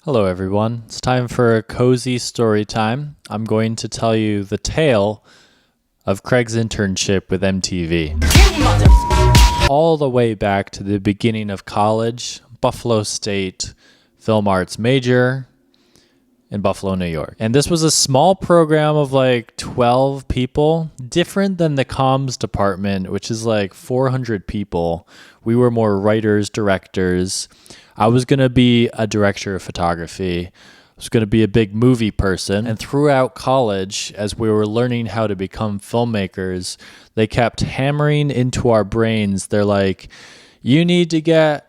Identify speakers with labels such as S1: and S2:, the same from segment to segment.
S1: Hello everyone, it's time for a cozy story time. I'm going to tell you the tale of Kraig's internship with MTV. All the way back to the beginning of college, Buffalo State Film Arts major in Buffalo, New York. And this was a small program of like 12 people, different than the comms department, which is like 400 people. We were more writers, directors. I was going to be a director of photography. I was going to be a big movie person. And throughout college, as we were learning how to become filmmakers, they kept hammering into our brains. They're like, you need to get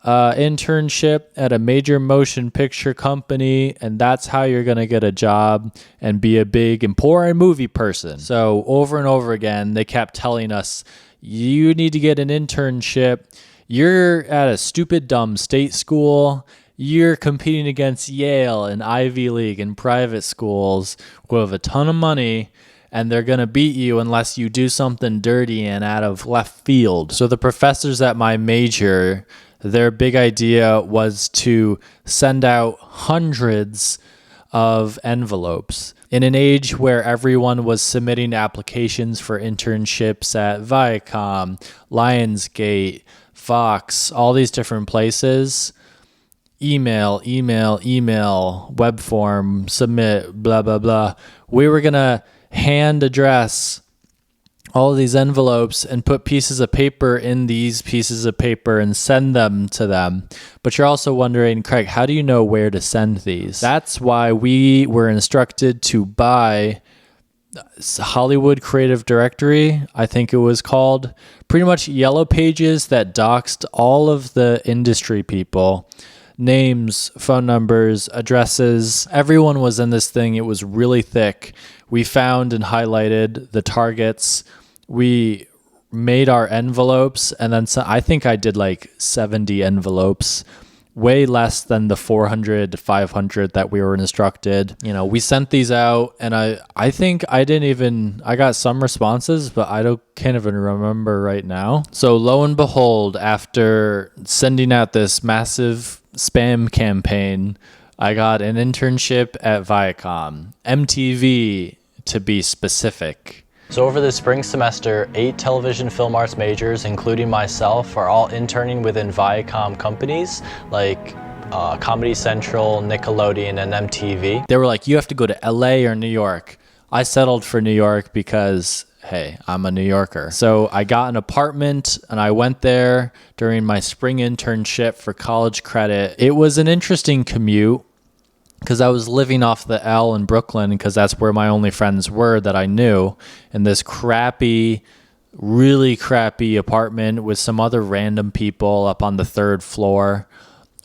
S1: an internship at a major motion picture company, and that's how you're going to get a job and be a big, important movie person. So over and over again, they kept telling us, you need to get an internship. You're at a stupid, dumb state school. You're competing against Yale and Ivy League and private schools who have a ton of money, and they're going to beat you unless you do something dirty and out of left field. So the professors at my major, their big idea was to send out hundreds of envelopes. In an age where everyone was submitting applications for internships at Viacom, Lionsgate, Fox, all these different places, email, web form, submit, blah, blah, blah. We were going to hand address all of these envelopes and put pieces of paper in these pieces of paper and send them to them. But you're also wondering, Kraig, how do you know where to send these? That's why we were instructed to buy Hollywood Creative Directory, I think it was called, pretty much yellow pages that doxed all of the industry people, names, phone numbers, addresses. Everyone was in this thing. It was really thick. We found and highlighted the targets. We made our envelopes, and then I think I did like 70 envelopes, way less than the 400 to 500 that we were instructed. You know, we sent these out, and I think I got some responses, but can't even remember right now. So lo and behold, after sending out this massive spam campaign, I got an internship at Viacom, MTV to be specific. So over the spring semester, 8 television film arts majors, including myself, are all interning within Viacom companies like Comedy Central, Nickelodeon, and MTV. They were like, you have to go to LA or New York. I settled for New York because, hey, I'm a New Yorker. So I got an apartment and I went there during my spring internship for college credit. It was an interesting commute, because I was living off the L in Brooklyn, because that's where my only friends were that I knew, in this really crappy apartment with some other random people up on the 3rd floor.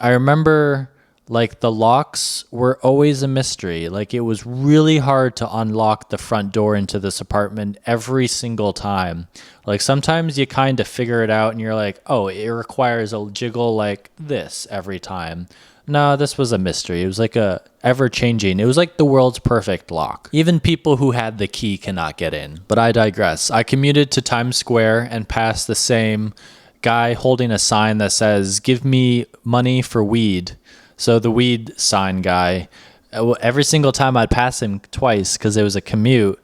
S1: I remember like the locks were always a mystery. Like it was really hard to unlock the front door into this apartment every single time. Like sometimes you kind of figure it out and you're like, oh, it requires a jiggle like this every time. No, this was a mystery. It was like ever-changing. It was like the world's perfect lock. Even people who had the key cannot get in. But I digress. I commuted to Times Square and passed the same guy holding a sign that says, give me money for weed. So the weed sign guy, every single time I'd pass him twice because it was a commute,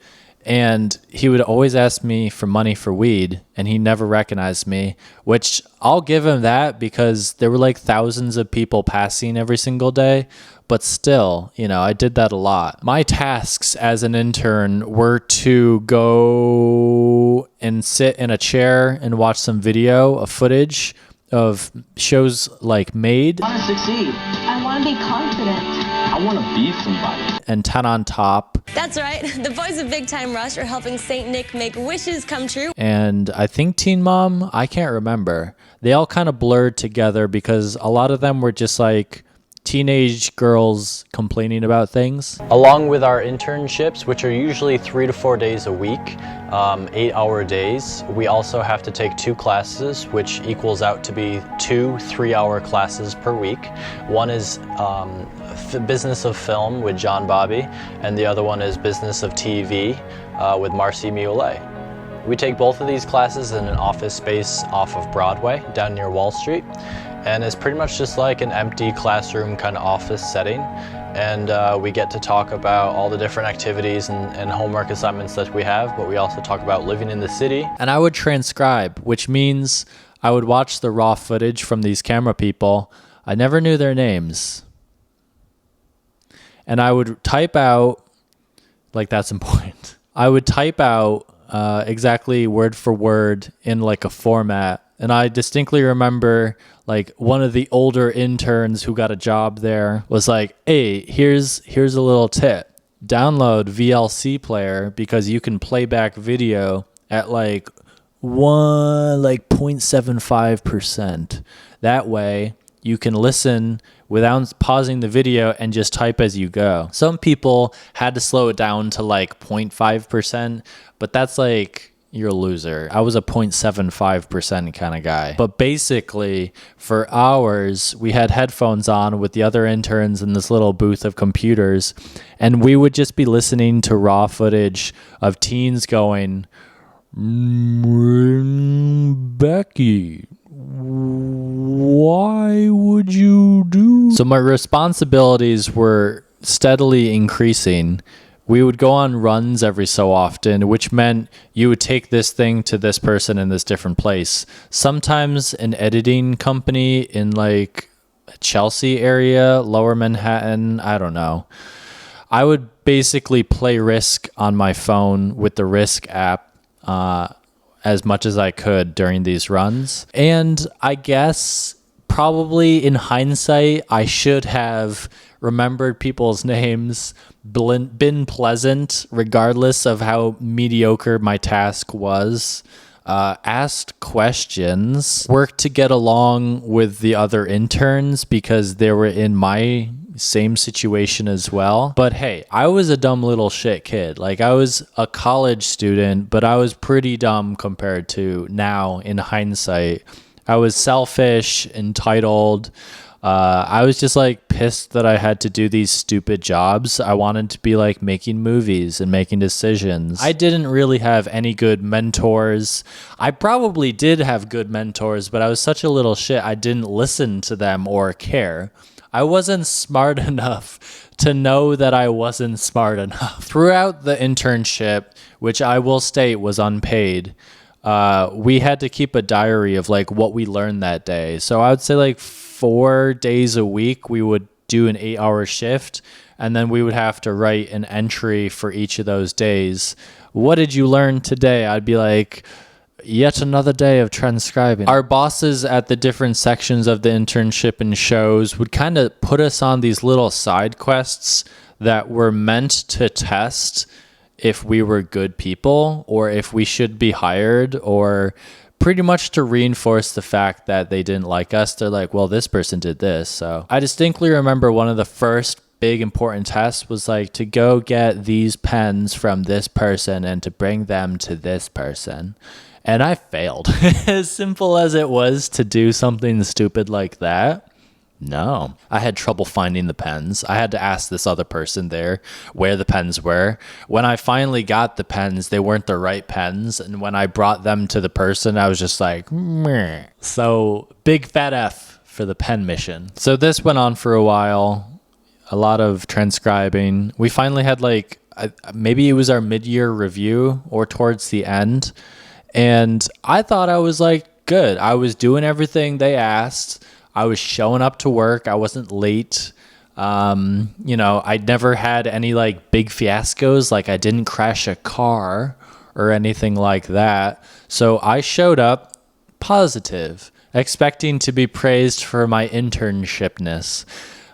S1: and he would always ask me for money for weed, and he never recognized me, which I'll give him that because there were like thousands of people passing every single day. But still, you know, I did that a lot. My tasks as an intern were to go and sit in a chair and watch some footage of shows like Made.
S2: I want to succeed.
S3: I want to be confident.
S2: I want to be somebody.
S1: And 10 on Top.
S4: That's right. The boys of Big Time Rush are helping St. Nick make wishes come true.
S1: And I think Teen Mom, I can't remember. They all kind of blurred together because a lot of them were just like teenage girls complaining about things. Along with our internships, which are usually 3 to 4 days a week, 8-hour days, we also have to take 2 classes, which equals out to be 2 3-hour classes per week. One is Business of Film with John Bobby, and the other one is Business of TV with Marcy Muley. We take both of these classes in an office space off of Broadway, down near Wall Street. and it's pretty much just like an empty classroom kind of office setting. And we get to talk about all the different activities and homework assignments that we have, but we also talk about living in the city. And I would transcribe, which means I would watch the raw footage from these camera people. I never knew their names. And I would type out, like, that's important. I would type out exactly word for word in like a format. And I distinctly remember like one of the older interns who got a job there was like, hey, here's a little tip. Download VLC player because you can play back video at like 0.75%. That way you can listen without pausing the video and just type as you go. Some people had to slow it down to like 0.5%, but that's like, you're a loser. I was a 0.75% kind of guy. But basically, for hours, we had headphones on with the other interns in this little booth of computers, and we would just be listening to raw footage of teens going, Becky, why would you do? So my responsibilities were steadily increasing. We would go on runs every so often, which meant you would take this thing to this person in this different place. Sometimes an editing company in like Chelsea area, Lower Manhattan, I don't know. I would basically play Risk on my phone with the Risk app as much as I could during these runs. And I guess probably in hindsight, I should have remembered people's names, been pleasant regardless of how mediocre my task was, asked questions, worked to get along with the other interns because they were in my same situation as well. But hey, I was a dumb little shit kid. Like, I was a college student, but I was pretty dumb compared to now in hindsight. I was selfish, entitled. I was just like pissed that I had to do these stupid jobs. I wanted to be like making movies and making decisions. I didn't really have any good mentors. I probably did have good mentors, but I was such a little shit. I didn't listen to them or care. I wasn't smart enough to know that I wasn't smart enough. Throughout the internship, which I will state was unpaid, we had to keep a diary of like what we learned that day. So I would say like 4 days a week, we would do an 8-hour shift, and then we would have to write an entry for each of those days. What did you learn today? I'd be like, yet another day of transcribing. Our bosses at the different sections of the internship and shows would kind of put us on these little side quests that were meant to test if we were good people or if we should be hired, or pretty much to reinforce the fact that they didn't like us. They're like, well, this person did this. So I distinctly remember one of the first big important tests was like to go get these pens from this person and to bring them to this person. And I failed. As simple as it was to do something stupid like that. No, I had trouble finding the pens. I had to ask this other person there where the pens were. When I finally got the pens, they weren't the right pens. And when I brought them to the person, I was just like, meh. So big fat F for the pen mission. So this went on for a while, a lot of transcribing. We finally had like, maybe it was our mid-year review or towards the end. And I thought I was like good. I was doing everything they asked. I was showing up to work. I wasn't late. I'd never had any like big fiascos. Like I didn't crash a car or anything like that. So I showed up positive, expecting to be praised for my internshipness.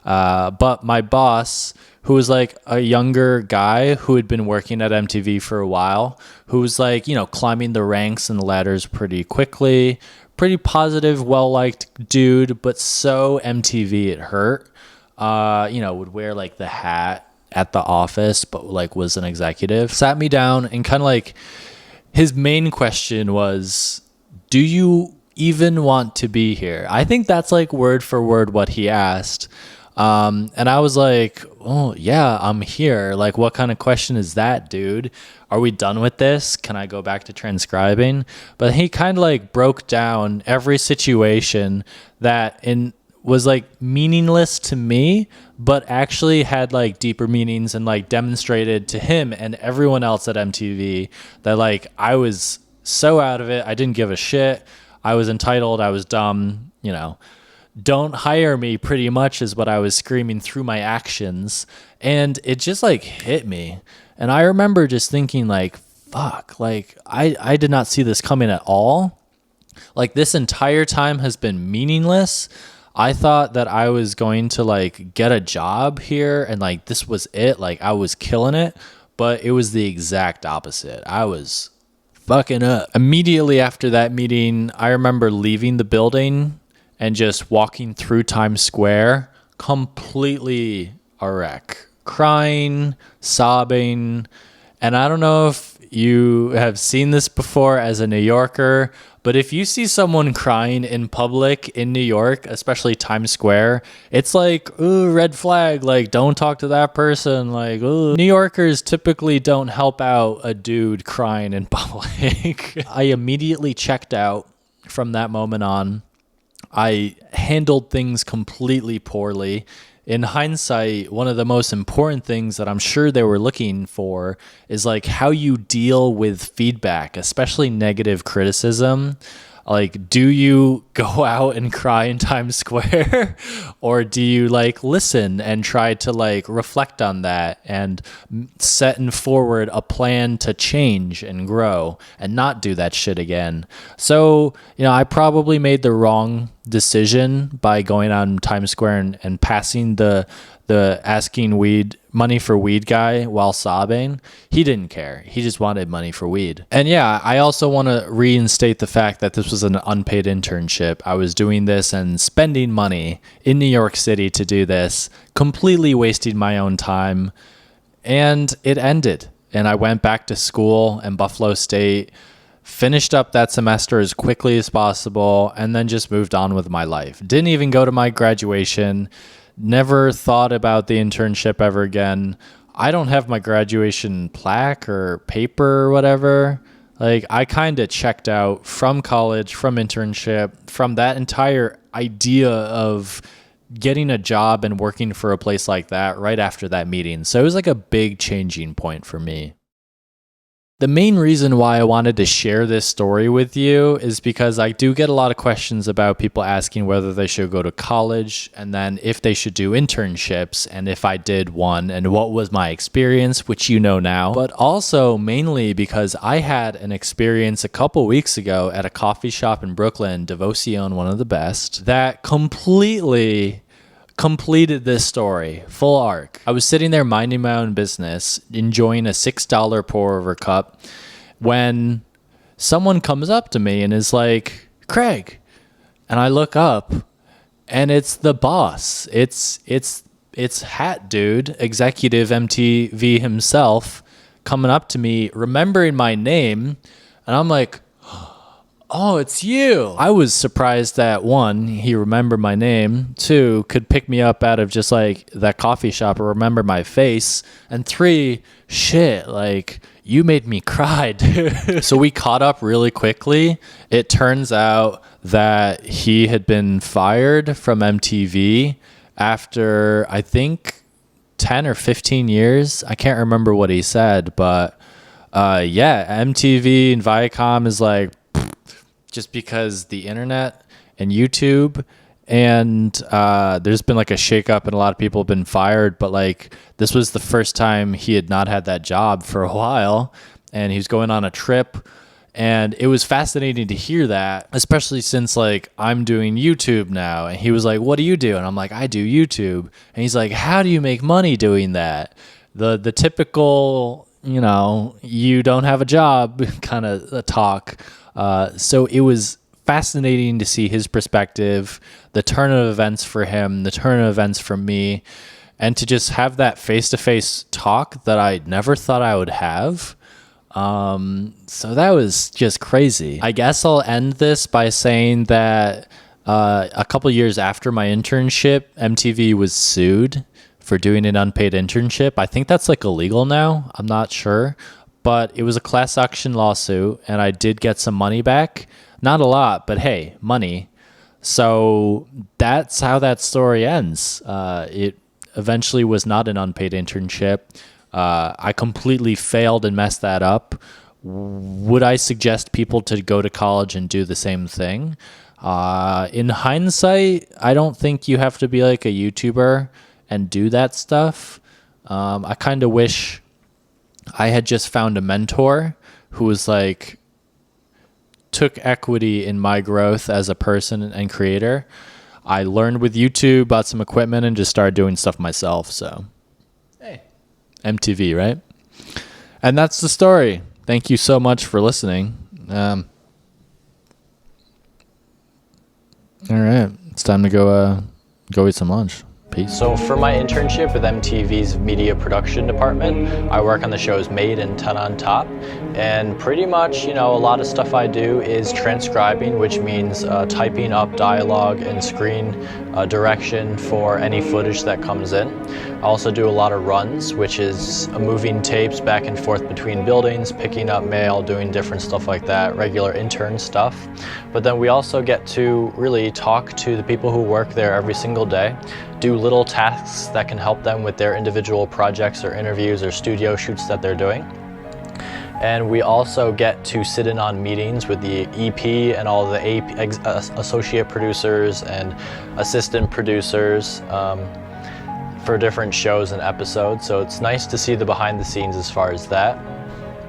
S1: But my boss, who was like a younger guy who had been working at MTV for a while, who was like, climbing the ranks and the ladders pretty quickly, pretty positive, well-liked dude, but so MTV it hurt. Would wear like the hat at the office, but like was an executive. Sat me down and kind of like his main question was, do you even want to be here? I think that's like word for word what he asked. And I was like, oh, yeah, I'm here. Like, what kind of question is that, dude? Are we done with this? Can I go back to transcribing? But he kind of like broke down every situation that was like meaningless to me, but actually had like deeper meanings, and like demonstrated to him and everyone else at MTV that like I was so out of it. I didn't give a shit. I was entitled. I was dumb, don't hire me, pretty much is what I was screaming through my actions. And it just like hit me. And I remember just thinking like, fuck, like I did not see this coming at all. Like this entire time has been meaningless. I thought that I was going to like get a job here and like this was it. Like I was killing it, but it was the exact opposite. I was fucking up. Immediately after that meeting, I remember leaving the building and just walking through Times Square, completely a wreck, crying, sobbing. And I don't know if you have seen this before as a New Yorker, but if you see someone crying in public in New York, especially Times Square, it's like, ooh, red flag, like don't talk to that person. Like, ooh. New Yorkers typically don't help out a dude crying in public. I immediately checked out from that moment on. I handled things completely poorly. In hindsight, one of the most important things that I'm sure they were looking for is like how you deal with feedback, especially negative criticism. Like, do you go out and cry in Times Square or do you like listen and try to like reflect on that and set and forward a plan to change and grow and not do that shit again? So, I probably made the wrong decision by going out in Times Square and passing the asking money for weed guy while sobbing. He didn't care. He just wanted money for weed. And yeah, I also want to reinstate the fact that this was an unpaid internship. I was doing this and spending money in New York City to do this, completely wasting my own time. And it ended. And I went back to school in Buffalo State, finished up that semester as quickly as possible, and then just moved on with my life. Didn't even go to my graduation. Never thought about the internship ever again. I don't have my graduation plaque or paper or whatever. Like, I kind of checked out from college, from internship, from that entire idea of getting a job and working for a place like that right after that meeting. So it was like a big changing point for me. The main reason why I wanted to share this story with you is because I do get a lot of questions about people asking whether they should go to college and then if they should do internships and if I did one and what was my experience, which you know now, but also mainly because I had an experience a couple weeks ago at a coffee shop in Brooklyn, Devoción, one of the best, that completely completed this story, full arc. I was sitting there minding my own business, enjoying a $6 pour over cup, when someone comes up to me and is like, Kraig. And I look up and it's the boss. It's Hat Dude, executive MTV himself, coming up to me, remembering my name. And I'm like, oh, it's you. I was surprised that one, he remembered my name. Two, could pick me up out of just like that coffee shop or remember my face. And three, shit, like you made me cry, dude. So we caught up really quickly. It turns out that he had been fired from MTV after, I think, 10 or 15 years. I can't remember what he said, but yeah, MTV and Viacom is like, just because the internet and YouTube and there's been like a shakeup and a lot of people have been fired, but like this was the first time he had not had that job for a while and he was going on a trip. And it was fascinating to hear that, especially since like I'm doing YouTube now. And he was like, what do you do? And I'm like, I do YouTube. And he's like, how do you make money doing that? The typical, you don't have a job kind of talk. So it was fascinating to see his perspective, the turn of events for him, the turn of events for me, and to just have that face-to-face talk that I never thought I would have. So that was just crazy. I guess I'll end this by saying that A couple years after my internship, MTV was sued for doing an unpaid internship. I think that's like illegal now. I'm not sure. But it was a class action lawsuit, and I did get some money back. Not a lot, but hey, money. So that's how that story ends. It eventually was not an unpaid internship. I completely failed and messed that up. Would I suggest people to go to college and do the same thing? In hindsight, I don't think you have to be like a YouTuber and do that stuff. I kind of wish I had just found a mentor who was like, took equity in my growth as a person and creator. I learned with YouTube, bought some equipment, and just started doing stuff myself. So, hey, MTV, right? And that's the story. Thank you so much for listening. All right, it's time to go eat some lunch. Peace. So for my internship with MTV's media production department, I work on the shows Made and 10 on Top. And pretty much, a lot of stuff I do is transcribing, which means typing up dialogue and screen direction for any footage that comes in. I also do a lot of runs, which is moving tapes back and forth between buildings, picking up mail, doing different stuff like that, regular intern stuff. But then we also get to really talk to the people who work there every single day, do little tasks that can help them with their individual projects or interviews or studio shoots that they're doing. And we also get to sit in on meetings with the EP and all the associate producers and assistant producers for different shows and episodes. So it's nice to see the behind the scenes as far as that.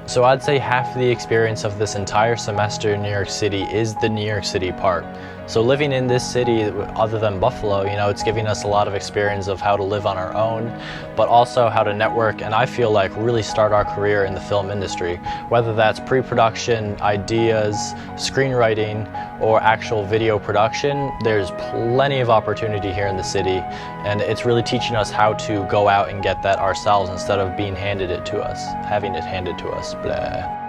S1: So I'd say half the experience of this entire semester in New York City is the New York City part. So living in this city, other than Buffalo, it's giving us a lot of experience of how to live on our own, but also how to network and I feel like really start our career in the film industry. Whether that's pre-production, ideas, screenwriting, or actual video production, there's plenty of opportunity here in the city, and it's really teaching us how to go out and get that ourselves instead of being handed it to us, having it handed to us. Blah.